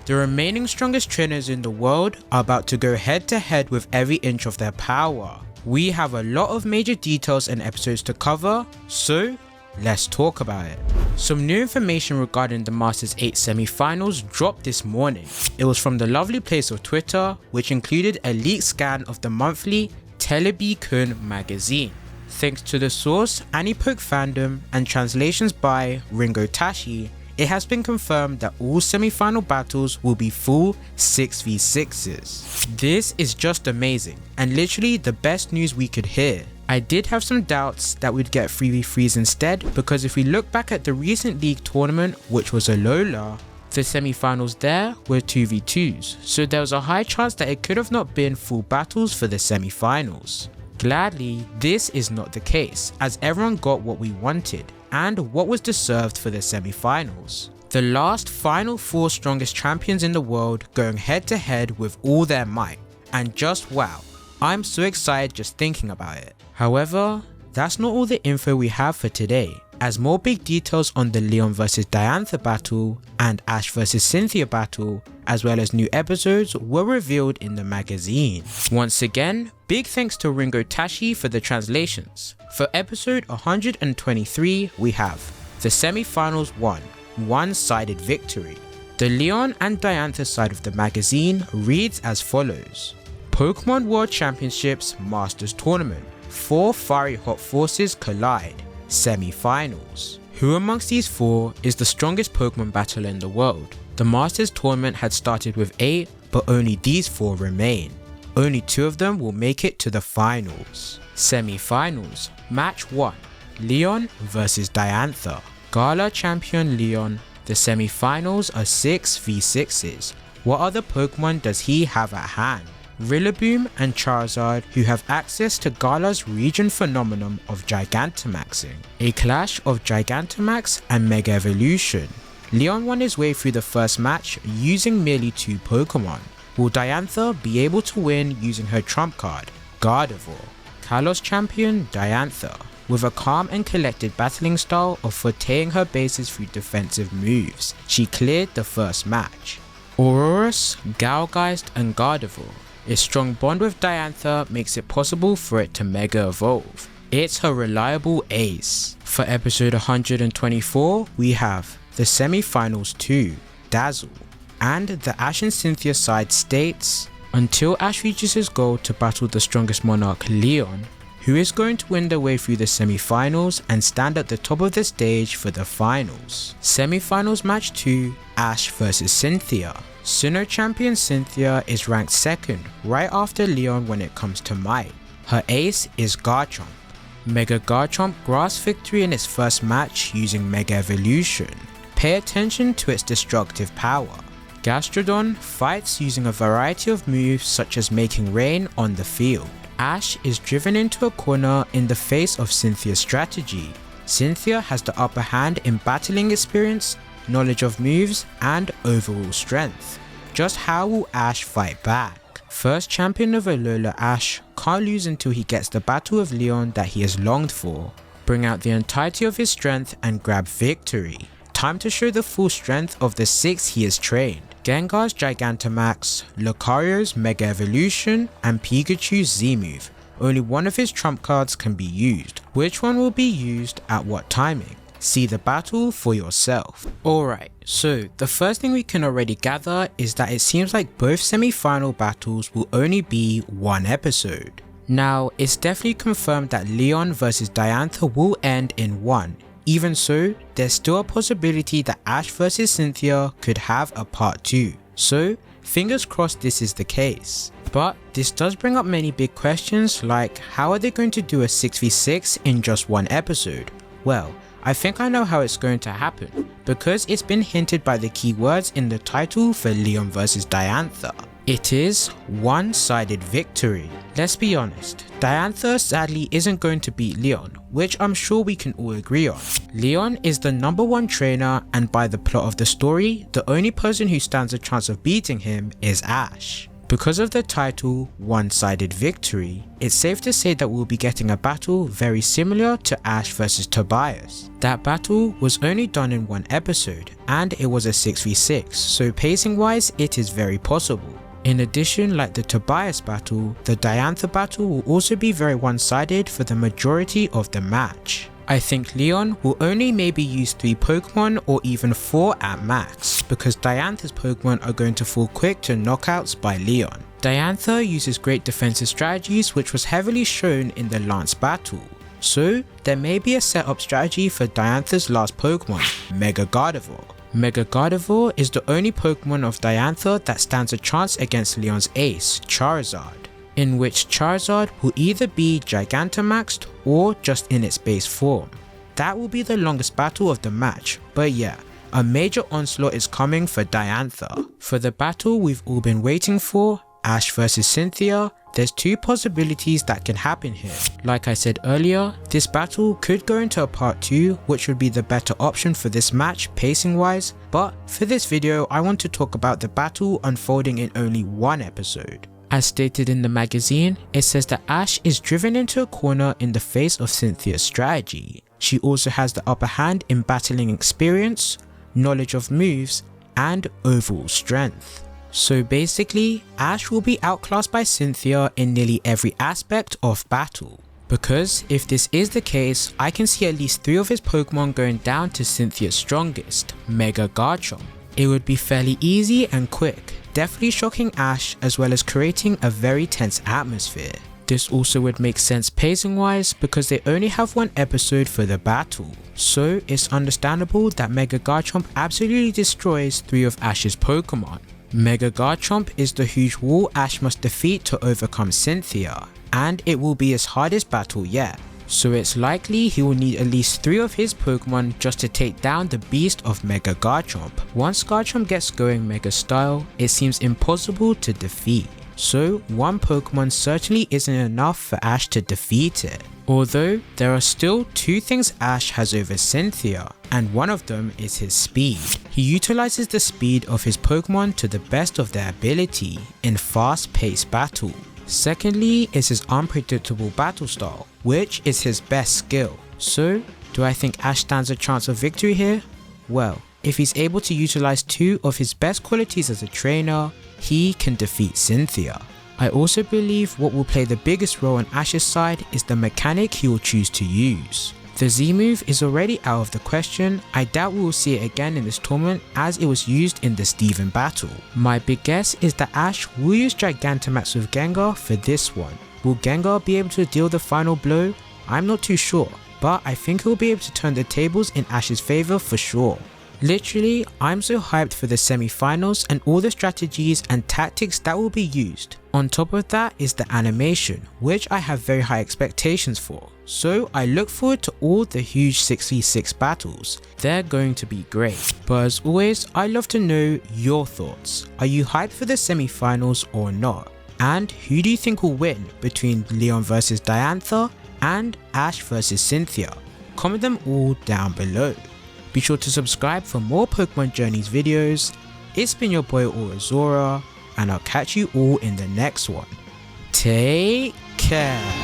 The remaining strongest trainers in the world are about to go head to head with every inch of their power. We have a lot of major details and episodes to cover, so let's talk about it. Some new information regarding the Masters 8 semi-finals dropped this morning. It was from the lovely place of Twitter, which included a leaked scan of the monthly Telebikun magazine. Thanks to the source Anipoke Fandom and translations by Ringo Tashi, it has been confirmed that all semi-final battles will be full 6v6s. This is just amazing and literally the best news we could hear. I did have some doubts that we'd get 3v3s instead, because if we look back at the recent league tournament, which was Alola, the semi-finals there were 2v2s, so there was a high chance that it could have not been full battles for the semi-finals. Gladly, this is not the case, as everyone got what we wanted and what was deserved for the semi-finals. The last final 4 strongest champions in the world going head to head with all their might, and just wow, I'm so excited just thinking about it. However, that's not all the info we have for today, as more big details on the Leon vs Diantha battle and Ash vs Cynthia battle, as well as new episodes, were revealed in the magazine. Once again, big thanks to Ringo Tashi for the translations. For episode 123, we have the semi-finals 1, one-sided victory. The Leon and Diantha side of the magazine reads as follows: Pokemon World Championships Masters Tournament, 4 fiery hot forces collide, semi-finals. Who amongst these 4 is the strongest Pokemon battler in the world? The Masters tournament had started with 8, but only these 4 remain. Only 2 of them will make it to the finals. Semi-finals, match 1, Leon vs Diantha. Gala champion Leon, the semi-finals are 6v6s. What other Pokemon does he have at hand? Rillaboom and Charizard, who have access to Gala's region phenomenon of Gigantamaxing. A clash of Gigantamax and Mega Evolution. Leon won his way through the first match using merely 2 Pokemon. Will Diantha be able to win using her trump card, Gardevoir? Kalos champion Diantha, with a calm and collected battling style of forteing her bases through defensive moves. She cleared the first match. Aurorus, Galgeist and Gardevoir. A strong bond with Diantha makes it possible for it to Mega Evolve. It's her reliable ace. For episode 124, we have the semi-finals 2, Dazzle. And the Ash and Cynthia side states, until Ash reaches his goal to battle the strongest monarch Leon, who is going to win their way through the semi-finals and stand at the top of the stage for the finals. Semi-finals match 2, Ash vs Cynthia. Sinnoh champion Cynthia is ranked 2nd, right after Leon when it comes to might. Her ace is Garchomp. Mega Garchomp grasped victory in its first match using Mega Evolution. Pay attention to its destructive power. Gastrodon fights using a variety of moves such as making rain on the field. Ash is driven into a corner in the face of Cynthia's strategy. Cynthia has the upper hand in battling experience, knowledge of moves, and overall strength. Just how will Ash fight back? First champion of Alola Ash can't lose until he gets the battle of Leon that he has longed for. Bring out the entirety of his strength and grab victory. Time to show the full strength of the 6 he has trained. Gengar's Gigantamax, Lucario's Mega Evolution, and Pikachu's Z-move. Only one of his trump cards can be used. Which one will be used at what timing? See the battle for yourself. Alright, so the first thing we can already gather is that it seems like both semi-final battles will only be 1 episode. Now, it's definitely confirmed that Leon vs Diantha will end in 1. Even so, there's still a possibility that Ash vs Cynthia could have a part 2. So, fingers crossed this is the case. But this does bring up many big questions, like how are they going to do a 6v6 in just 1 episode? Well, I think I know how it's going to happen, because it's been hinted by the keywords in the title for Leon vs Diantha. It is one-sided victory. Let's be honest, Diantha sadly isn't going to beat Leon, which I'm sure we can all agree on. Leon is the #1 trainer, and by the plot of the story, the only person who stands a chance of beating him is Ash. Because of the title One-Sided Victory, it's safe to say that we'll be getting a battle very similar to Ash vs Tobias. That battle was only done in one episode and it was a 6v6, so pacing wise it is very possible. In addition, like the Tobias battle, the Diantha battle will also be very one-sided for the majority of the match. I think Leon will only maybe use 3 Pokemon or even 4 at max, because Diantha's Pokemon are going to fall quick to knockouts by Leon. Diantha uses great defensive strategies, which was heavily shown in the Lance battle. So there may be a setup strategy for Diantha's last Pokemon, Mega Gardevoir. Mega Gardevoir is the only Pokemon of Diantha that stands a chance against Leon's ace, Charizard, in which Charizard will either be Gigantamaxed or just in its base form. That will be the longest battle of the match, but yeah, a major onslaught is coming for Diantha. For the battle we've all been waiting for, Ash vs Cynthia, there's 2 possibilities that can happen here. Like I said earlier, this battle could go into a part 2, which would be the better option for this match pacing wise, but for this video I want to talk about the battle unfolding in only one episode. As stated in the magazine, it says that Ash is driven into a corner in the face of Cynthia's strategy. She also has the upper hand in battling experience, knowledge of moves, and overall strength. So basically, Ash will be outclassed by Cynthia in nearly every aspect of battle. Because if this is the case, I can see at least 3 of his Pokemon going down to Cynthia's strongest, Mega Garchomp. It would be fairly easy and quick, definitely shocking Ash as well as creating a very tense atmosphere. This also would make sense pacing wise because they only have 1 episode for the battle, so it's understandable that Mega Garchomp absolutely destroys 3 of Ash's Pokemon. Mega Garchomp is the huge wall Ash must defeat to overcome Cynthia, and it will be his hardest battle yet. So it's likely he will need at least 3 of his Pokemon just to take down the beast of Mega Garchomp. Once Garchomp gets going Mega style, it seems impossible to defeat. So 1 Pokemon certainly isn't enough for Ash to defeat it. Although there are still 2 things Ash has over Cynthia, and one of them is his speed. He utilizes the speed of his Pokemon to the best of their ability in fast-paced battle. Secondly is his unpredictable battle style, which is his best skill. So do I think Ash stands a chance of victory here? Well, if he's able to utilize 2 of his best qualities as a trainer, he can defeat Cynthia. I also believe what will play the biggest role on Ash's side is the mechanic he will choose to use. The Z move is already out of the question. I doubt we will see it again in this tournament as it was used in the Steven battle. My big guess is that Ash will use Gigantamax with Gengar for this one. Will Gengar be able to deal the final blow? I'm not too sure, but I think he'll be able to turn the tables in Ash's favour for sure. Literally, I'm so hyped for the semi-finals and all the strategies and tactics that will be used. On top of that is the animation, which I have very high expectations for. So I look forward to all the huge 6v6 battles. They're going to be great. But as always, I'd love to know your thoughts. Are you hyped for the semi-finals or not? And who do you think will win between Leon vs Diantha and Ash vs Cynthia? Comment them all down below. Be sure to subscribe for more Pokemon Journeys videos. It's been your boy Aurazora, and I'll catch you all in the next one. Take care.